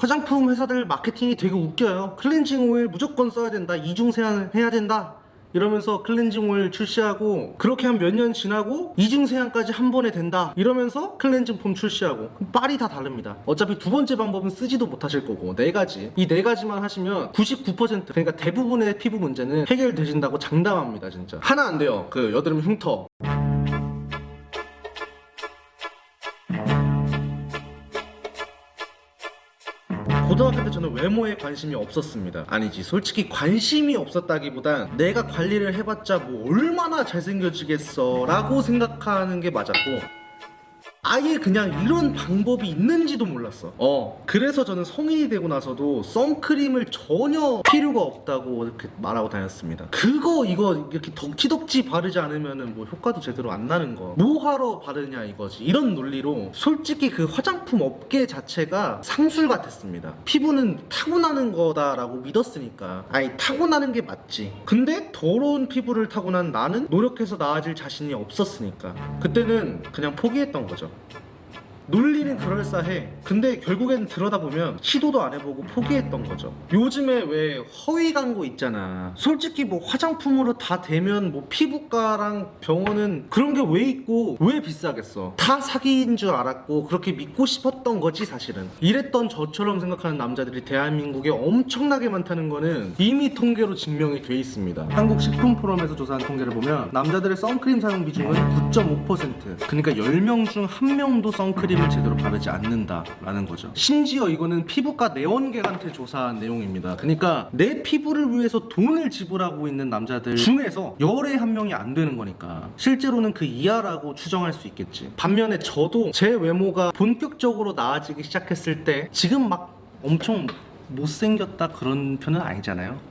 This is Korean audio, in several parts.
화장품 회사들 마케팅이 되게 웃겨요. 클렌징 오일 무조건 써야 된다, 이중 세안 해야 된다 이러면서 클렌징 오일 출시하고, 그렇게 한 몇 년 지나고 이중 세안까지 한 번에 된다 이러면서 클렌징 폼 출시하고. 빨이 다 다릅니다. 어차피 두 번째 방법은 쓰지도 못하실 거고, 네 가지, 이 네 가지만 하시면 99% 그러니까 대부분의 피부 문제는 해결되신다고 장담합니다. 진짜 하나 안 돼요. 그 여드름 흉터. 고등학교 때 저는 외모에 관심이 없었습니다. 아니지, 솔직히 관심이 없었다기보단 내가 관리를 해봤자 뭐 얼마나 잘생겨지겠어 라고 생각하는 게 맞았고, 아예 그냥 이런 방법이 있는지도 몰랐어. 그래서 저는 성인이 되고 나서도 선크림을 전혀 필요가 없다고 이렇게 말하고 다녔습니다. 이거 이렇게 덕지덕지 바르지 않으면은 뭐 효과도 제대로 안 나는 거, 뭐하러 바르냐 이거지, 이런 논리로 솔직히 그 화장품 업계 자체가 상술 같았습니다. 피부는 타고나는 거다라고 믿었으니까. 아니, 타고나는 게 맞지. 근데 더러운 피부를 타고난 나는 노력해서 나아질 자신이 없었으니까 그때는 그냥 포기했던 거죠. 논리는 그럴싸해. 근데 결국엔 들여다보면 시도도 안 해보고 포기했던 거죠. 요즘에 왜 허위 광고 있잖아. 솔직히 뭐 화장품으로 다 되면 뭐 피부과랑 병원은 그런 게 왜 있고 왜 비싸겠어. 다 사기인 줄 알았고 그렇게 믿고 싶었던 거지 사실은. 이랬던 저처럼 생각하는 남자들이 대한민국에 엄청나게 많다는 거는 이미 통계로 증명이 돼 있습니다. 한국식품포럼에서 조사한 통계를 보면 남자들의 선크림 사용 비중은 9.5%. 그러니까 10명 중 1명도 선크림 제대로 바르지 않는다라는 거죠. 심지어 이거는 피부과 내원객한테 조사한 내용입니다. 그러니까 내 피부를 위해서 돈을 지불하고 있는 남자들 중에서 열에 한 명이 안 되는 거니까 실제로는 그 이하라고 추정할 수 있겠지. 반면에 저도 제 외모가 본격적으로 나아지기 시작했을 때 지금 막 엄청 못생겼다 그런 편은 아니잖아요.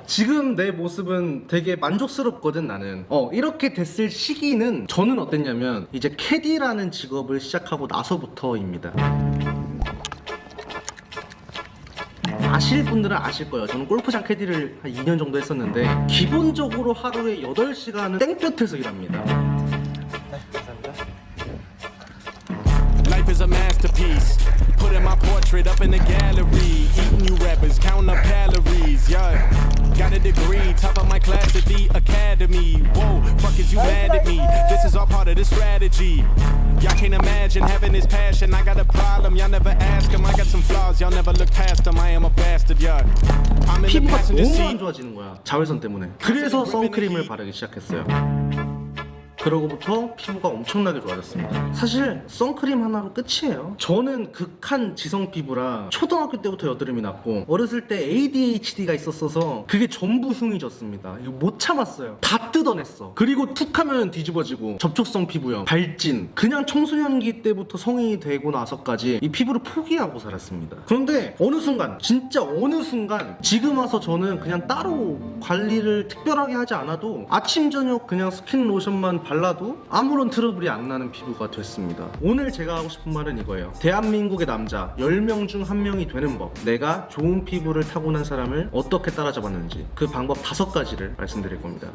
지금 내 모습은 되게 만족스럽거든 나는. 이렇게 됐을 시기는 저는 어땠냐면 이제 캐디라는 직업을 시작하고 나서부터입니다. 아실 분들은 아실 거예요. 저는 골프장 캐디를 한 2년 정도 했었는데 기본적으로 하루에 8시간은 땡볕에서 일합니다. Life is a masterpiece. Putting my portrait up in the gallery. Eating you rappers, counting up calories. Yeah. Got a degree, top of my class at the academy. Whoa, fuck is you mad at me? This is all part of the strategy. Y'all can't imagine having this passion. I got a problem, y'all never ask him. I got some flaws, y'all never look past them. I am a bastard, yeah. I'm in the 피부가 passenger 너무 안 seat. 좋아지는 거야, 자외선 때문에. 그래서 선크림을 바르기 시작했어요. 그러고부터 피부가 엄청나게 좋아졌습니다. 사실 선크림 하나로 끝이에요. 저는 극한 지성 피부라 초등학교 때부터 여드름이 났고 어렸을 때 ADHD가 있었어서 그게 전부 흉해졌습니다. 이거 못 참았어요. 다 뜯어냈어. 그리고 툭 하면 뒤집어지고 접촉성 피부염, 발진. 그냥 청소년기 때부터 성인이 되고 나서까지 이 피부를 포기하고 살았습니다. 그런데 어느 순간, 진짜 어느 순간 지금 와서 저는 그냥 따로 관리를 특별하게 하지 않아도 아침 저녁 그냥 스킨 로션만 발라도 아무런 트러블이 안 나는 피부가 됐습니다. 오늘 제가 하고 싶은 말은 이거예요. 대한민국의 남자 10명 중 1명이 되는 법, 내가 좋은 피부를 타고난 사람을 어떻게 따라잡았는지 그 방법 5가지를 말씀드릴 겁니다.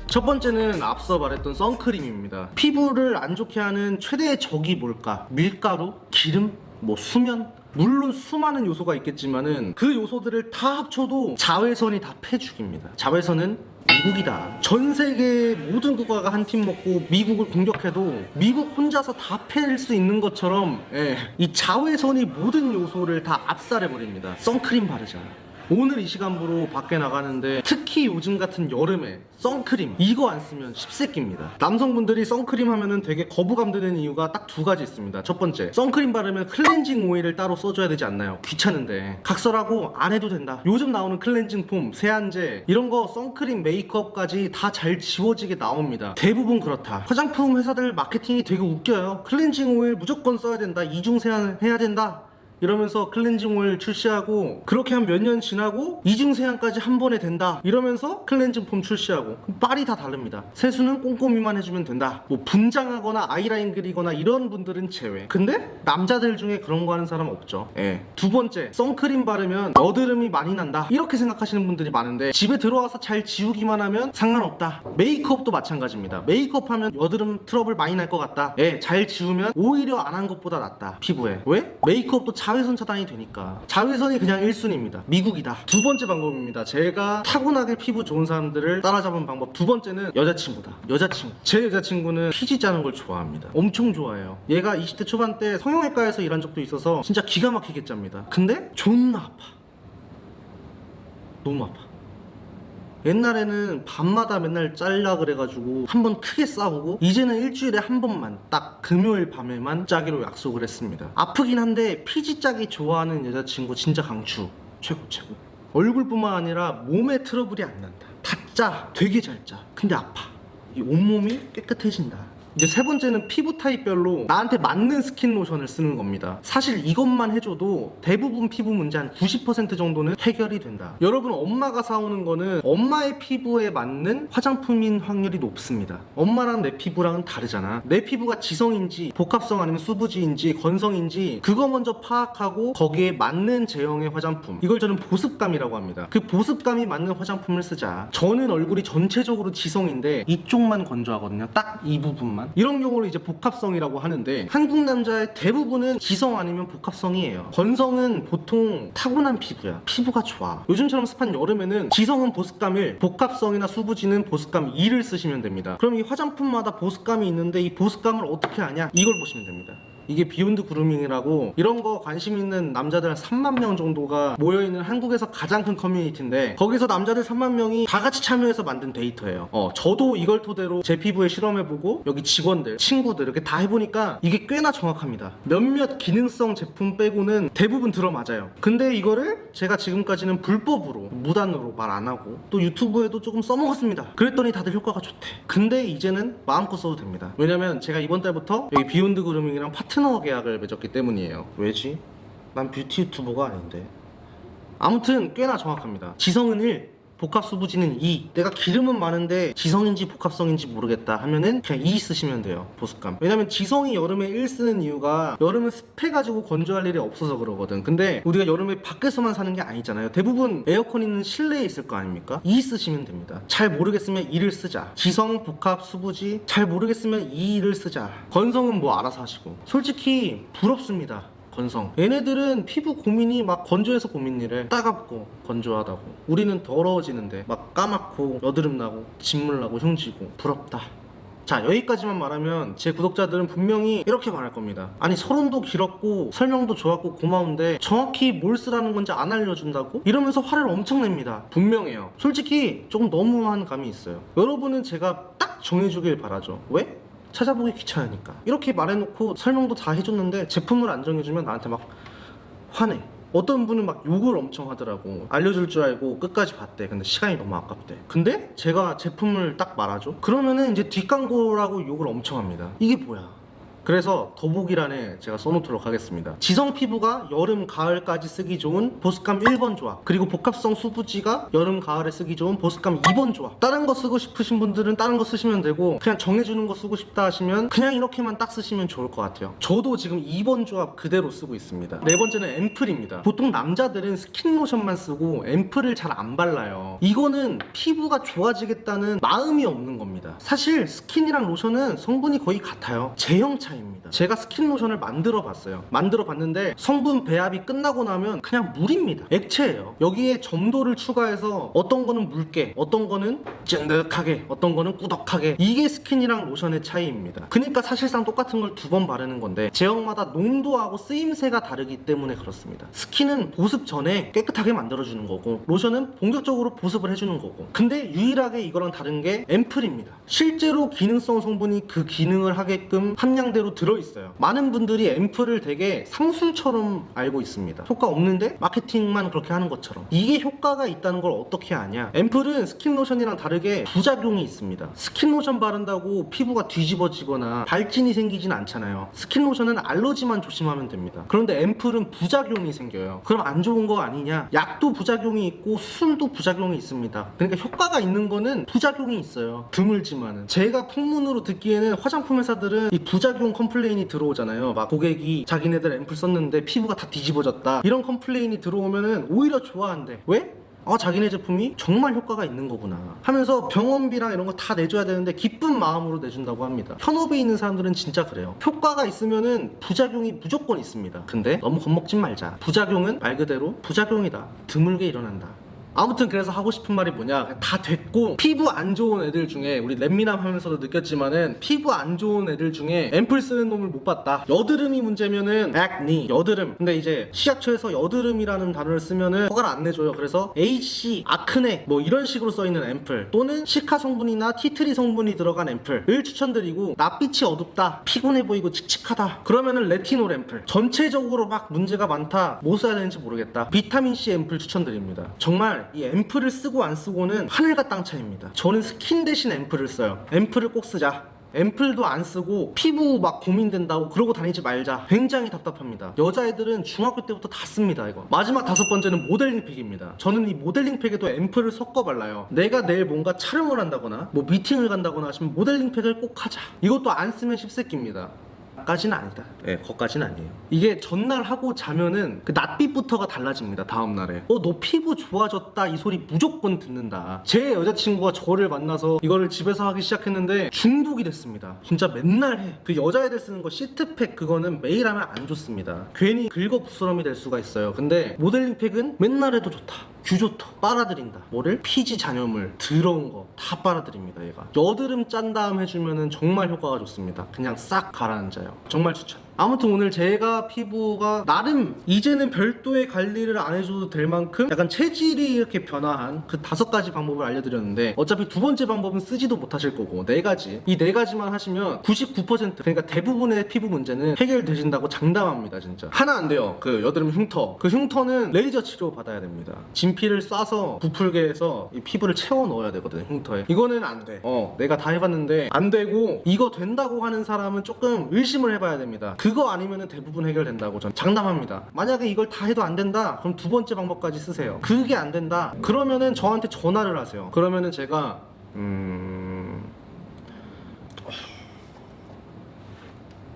첫 번째는 앞서 말했던 선크림입니다. 피부를 안 좋게 하는 최대의 적이 뭘까? 밀가루? 기름? 뭐 수면? 물론 수많은 요소가 있겠지만은 그 요소들을 다 합쳐도 자외선이 다 패죽입니다. 자외선은 미국이다. 전 세계 모든 국가가 한 팀 먹고 미국을 공격해도 미국 혼자서 다 패낼 수 있는 것처럼, 이 자외선이 모든 요소를 다 압살해버립니다. 선크림 바르자. 오늘 이 시간부로 밖에 나가는데 특히 요즘 같은 여름에 선크림 이거 안 쓰면 십새끼입니다. 남성분들이 선크림 하면은 되게 거부감 드는 이유가 딱 2가지 있습니다. 첫 번째, 선크림 바르면 클렌징 오일을 따로 써줘야 되지 않나요? 귀찮은데. 각설하고 안 해도 된다. 요즘 나오는 클렌징 폼, 세안제 이런 거 선크림, 메이크업까지 다 잘 지워지게 나옵니다. 대부분 그렇다. 화장품 회사들 마케팅이 되게 웃겨요. 클렌징 오일 무조건 써야 된다, 이중 세안 해야 된다 이러면서 클렌징 오일 출시하고, 그렇게 한 몇 년 지나고 이중 세안까지 한 번에 된다 이러면서 클렌징 폼 출시하고, 빨이 다 다릅니다. 세수는 꼼꼼히만 해주면 된다. 뭐 분장하거나 아이라인 그리거나 이런 분들은 제외. 근데 남자들 중에 그런 거 하는 사람 없죠. 예. 두 번째, 선크림 바르면 여드름이 많이 난다 이렇게 생각하시는 분들이 많은데, 집에 들어와서 잘 지우기만 하면 상관없다. 메이크업도 마찬가지입니다. 메이크업 하면 여드름 트러블 많이 날 것 같다. 예, 잘 지우면 오히려 안 한 것보다 낫다, 피부에. 왜? 메이크업도 자외선 차단이 되니까. 자외선이 그냥 1순위입니다. 미국이다. 두 번째 방법입니다. 제가 타고나게 피부 좋은 사람들을 따라잡은 방법 두 번째는 여자친구다. 여자친구. 제 여자친구는 피지 짜는 걸 좋아합니다. 엄청 좋아해요. 얘가 20대 초반 때 성형외과에서 일한 적도 있어서 진짜 기가 막히게 짭니다. 근데 존나 아파. 너무 아파. 옛날에는 밤마다 맨날 짤라 그래가지고 한번 크게 싸우고, 이제는 일주일에 한 번만, 딱 금요일 밤에만 짜기로 약속을 했습니다. 아프긴 한데 피지 짜기 좋아하는 여자친구 진짜 강추. 최고. 얼굴뿐만 아니라 몸에 트러블이 안 난다. 다 짜. 되게 잘 짜. 근데 아파. 이 온몸이 깨끗해진다. 이제 세 번째는 피부 타입별로 나한테 맞는 스킨 로션을 쓰는 겁니다. 사실 이것만 해줘도 대부분 피부 문제 한 90% 정도는 해결이 된다. 여러분, 엄마가 사오는 거는 엄마의 피부에 맞는 화장품인 확률이 높습니다. 엄마랑 내 피부랑은 다르잖아. 내 피부가 지성인지 복합성 아니면 수부지인지 건성인지 그거 먼저 파악하고 거기에 맞는 제형의 화장품, 이걸 저는 보습감이라고 합니다. 그 보습감이 맞는 화장품을 쓰자. 저는 얼굴이 전체적으로 지성인데 이쪽만 건조하거든요. 딱 이 부분만. 이런 경우를 이제 복합성이라고 하는데, 한국 남자의 대부분은 지성 아니면 복합성이에요. 건성은 보통 타고난 피부야. 피부가 좋아. 요즘처럼 습한 여름에는 지성은 보습감 1, 복합성이나 수부지는 보습감 2를 쓰시면 됩니다. 그럼 이 화장품마다 보습감이 있는데 이 보습감을 어떻게 아냐? 이걸 보시면 됩니다. 이게 비욘드 그루밍이라고, 이런 거 관심 있는 남자들 한 3만 명 정도가 모여있는 한국에서 가장 큰 커뮤니티인데, 거기서 남자들 3만 명이 다 같이 참여해서 만든 데이터예요. 저도 이걸 토대로 제 피부에 실험해보고 여기 직원들, 친구들 이렇게 다 해보니까 이게 꽤나 정확합니다. 몇몇 기능성 제품 빼고는 대부분 들어맞아요. 근데 이거를 제가 지금까지는 불법으로, 무단으로 말 안 하고 또 유튜브에도 조금 써먹었습니다. 그랬더니 다들 효과가 좋대. 근데 이제는 마음껏 써도 됩니다. 왜냐면 제가 이번 달부터 여기 비욘드 그루밍이랑 파트너 계약을 맺었기 때문이에요. 왜지? 난 뷰티 유튜버가 아닌데. 아무튼 꽤나 정확합니다. 지성은 1, 복합 수부지는 2. 내가 기름은 많은데 지성인지 복합성인지 모르겠다 하면은 그냥 2 쓰시면 돼요. 보습감. 왜냐면 지성이 여름에 1 쓰는 이유가 여름은 습해가지고 건조할 일이 없어서 그러거든. 근데 우리가 여름에 밖에서만 사는 게 아니잖아요. 대부분 에어컨 있는 실내에 있을 거 아닙니까? 2 쓰시면 됩니다. 잘 모르겠으면 2를 쓰자. 지성, 복합, 수부지 잘 모르겠으면 2를 쓰자. 건성은 뭐 알아서 하시고. 솔직히 부럽습니다. 건성. 얘네들은 피부 고민이 막 건조해서 고민이래. 따갑고 건조하다고. 우리는 더러워지는데 막 까맣고 여드름 나고 진물 나고 흉지고. 부럽다. 자, 여기까지만 말하면 제 구독자들은 분명히 이렇게 말할 겁니다. 아니, 서론도 길었고 설명도 좋았고 고마운데 정확히 뭘 쓰라는 건지 안 알려준다고? 이러면서 화를 엄청 냅니다. 분명해요. 솔직히 조금 너무한 감이 있어요. 여러분은 제가 딱 정해주길 바라죠. 왜? 찾아보기 귀찮으니까. 이렇게 말해놓고 설명도 다 해줬는데 제품을 안 정해주면 나한테 막 화내. 어떤 분은 막 욕을 엄청 하더라고. 알려줄 줄 알고 끝까지 봤대. 근데 시간이 너무 아깝대. 근데 제가 제품을 딱 말하죠. 그러면은 이제 뒷광고라고 욕을 엄청 합니다. 이게 뭐야? 그래서 더보기란에 제가 써놓도록 하겠습니다. 지성 피부가 여름, 가을까지 쓰기 좋은 보습감 1번 조합, 그리고 복합성 수부지가 여름, 가을에 쓰기 좋은 보습감 2번 조합. 다른 거 쓰고 싶으신 분들은 다른 거 쓰시면 되고, 그냥 정해주는 거 쓰고 싶다 하시면 그냥 이렇게만 딱 쓰시면 좋을 것 같아요. 저도 지금 2번 조합 그대로 쓰고 있습니다. 네 번째는 앰플입니다. 보통 남자들은 스킨 로션만 쓰고 앰플을 잘 안 발라요. 이거는 피부가 좋아지겠다는 마음이 없는 겁니다. 사실 스킨이랑 로션은 성분이 거의 같아요. 제형 차이. 제가 스킨 로션을 만들어 봤어요. 만들어 봤는데 성분 배합이 끝나고 나면 그냥 물입니다. 액체예요. 여기에 점도를 추가해서 어떤 거는 묽게, 어떤 거는 찐득하게, 어떤 거는 꾸덕하게. 이게 스킨이랑 로션의 차이입니다. 그러니까 사실상 똑같은 걸 2번 바르는 건데 제형마다 농도하고 쓰임새가 다르기 때문에 그렇습니다. 스킨은 보습 전에 깨끗하게 만들어주는 거고, 로션은 본격적으로 보습을 해주는 거고. 근데 유일하게 이거랑 다른 게 앰플입니다. 실제로 기능성 성분이 그 기능을 하게끔 함량대로 그대로 들어있어요. 많은 분들이 앰플을 되게 상술처럼 알고 있습니다. 효과 없는데 마케팅만 그렇게 하는 것처럼. 이게 효과가 있다는 걸 어떻게 아냐? 앰플은 스킨로션이랑 다르게 부작용이 있습니다. 스킨로션 바른다고 피부가 뒤집어지거나 발진이 생기진 않잖아요. 스킨로션은 알러지만 조심하면 됩니다. 그런데 앰플은 부작용이 생겨요. 그럼 안 좋은 거 아니냐? 약도 부작용이 있고 수술도 부작용이 있습니다. 그러니까 효과가 있는 거는 부작용이 있어요. 드물지만은. 제가 풍문으로 듣기에는 화장품 회사들은 이 부작용 컴플레인이 들어오잖아요. 막 고객이 자기네들 앰플 썼는데 피부가 다 뒤집어졌다, 이런 컴플레인이 들어오면은 오히려 좋아한대. 왜? 자기네 제품이 정말 효과가 있는 거구나 하면서 병원비랑 이런 거 다 내줘야 되는데 기쁜 마음으로 내준다고 합니다. 현업에 있는 사람들은 진짜 그래요. 효과가 있으면은 부작용이 무조건 있습니다. 근데 너무 겁먹지 말자. 부작용은 말 그대로 부작용이다. 드물게 일어난다. 아무튼 그래서 하고 싶은 말이 뭐냐, 다 됐고, 피부 안 좋은 애들 중에, 우리 랩미남 하면서도 느꼈지만은 피부 안 좋은 애들 중에 앰플 쓰는 놈을 못 봤다. 여드름이 문제면은 acne, 여드름. 근데 이제 시약처에서 여드름이라는 단어를 쓰면은 허가를 안 내줘요. 그래서 AC, 아크네 뭐 이런 식으로 써있는 앰플, 또는 시카 성분이나 티트리 성분이 들어간 앰플을 추천드리고, 낯빛이 어둡다, 피곤해 보이고 칙칙하다, 그러면은 레티놀 앰플. 전체적으로 막 문제가 많다, 뭐 써야 되는지 모르겠다, 비타민C 앰플 추천드립니다. 정말 이 앰플을 쓰고 안 쓰고는 하늘과 땅 차이입니다. 저는 스킨 대신 앰플을 써요. 앰플을 꼭 쓰자. 앰플도 안 쓰고 피부 막 고민된다고 그러고 다니지 말자. 굉장히 답답합니다. 여자애들은 중학교 때부터 다 씁니다. 이거 마지막 5번째는 모델링 팩입니다. 저는 이 모델링 팩에도 앰플을 섞어 발라요. 내가 내일 뭔가 촬영을 한다거나 뭐 미팅을 간다거나 하시면 모델링 팩을 꼭 하자. 이것도 안 쓰면 십새끼입니다. 까지는 아니다. 네, 거까지는 아니에요. 이게 전날 하고 자면은 그 낯빛부터가 달라집니다. 다음날에 너 피부 좋아졌다, 이 소리 무조건 듣는다. 제 여자친구가 저를 만나서 이거를 집에서 하기 시작했는데 중독이 됐습니다. 진짜 맨날 해. 그 여자애들 쓰는 거 시트팩, 그거는 매일 하면 안 좋습니다. 괜히 긁어부스럼이 될 수가 있어요. 근데 모델링 팩은 맨날 해도 좋다. 규조토 빨아들인다. 뭐를? 피지 잔여물, 더러운 거 다 빨아들입니다. 얘가 여드름 짠 다음 해주면은 정말 효과가 좋습니다. 그냥 싹 가라앉아요. 정말 추천. 아무튼 오늘 제가 피부가 나름 이제는 별도의 관리를 안 해줘도 될 만큼 약간 체질이 이렇게 변화한 그 5가지 방법을 알려드렸는데, 어차피 두 번째 방법은 쓰지도 못하실 거고 4가지, 이 4가지만 하시면 99%, 그러니까 대부분의 피부 문제는 해결되신다고 장담합니다. 진짜 하나 안 돼요. 그 여드름 흉터, 그 흉터는 레이저 치료 받아야 됩니다. 진피를 쏴서 부풀게 해서 이 피부를 채워 넣어야 되거든요. 흉터에. 이거는 안 돼. 내가 다 해봤는데 안 되고, 이거 된다고 하는 사람은 조금 의심을 해봐야 됩니다. 그거 아니면은 대부분 해결된다고 전 장담합니다. 만약에 이걸 다 해도 안 된다, 그럼 2번째 방법까지 쓰세요. 그게 안 된다, 그러면은 저한테 전화를 하세요. 그러면은 제가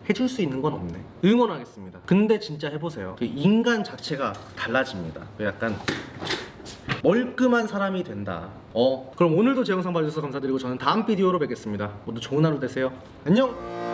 해줄 수 있는 건 없네. 응원하겠습니다. 근데 진짜 해보세요. 그 인간 자체가 달라집니다. 약간 멀끔한 사람이 된다. 그럼 오늘도 제 영상 봐주셔서 감사드리고 저는 다음 비디오로 뵙겠습니다. 모두 좋은 하루 되세요. 안녕.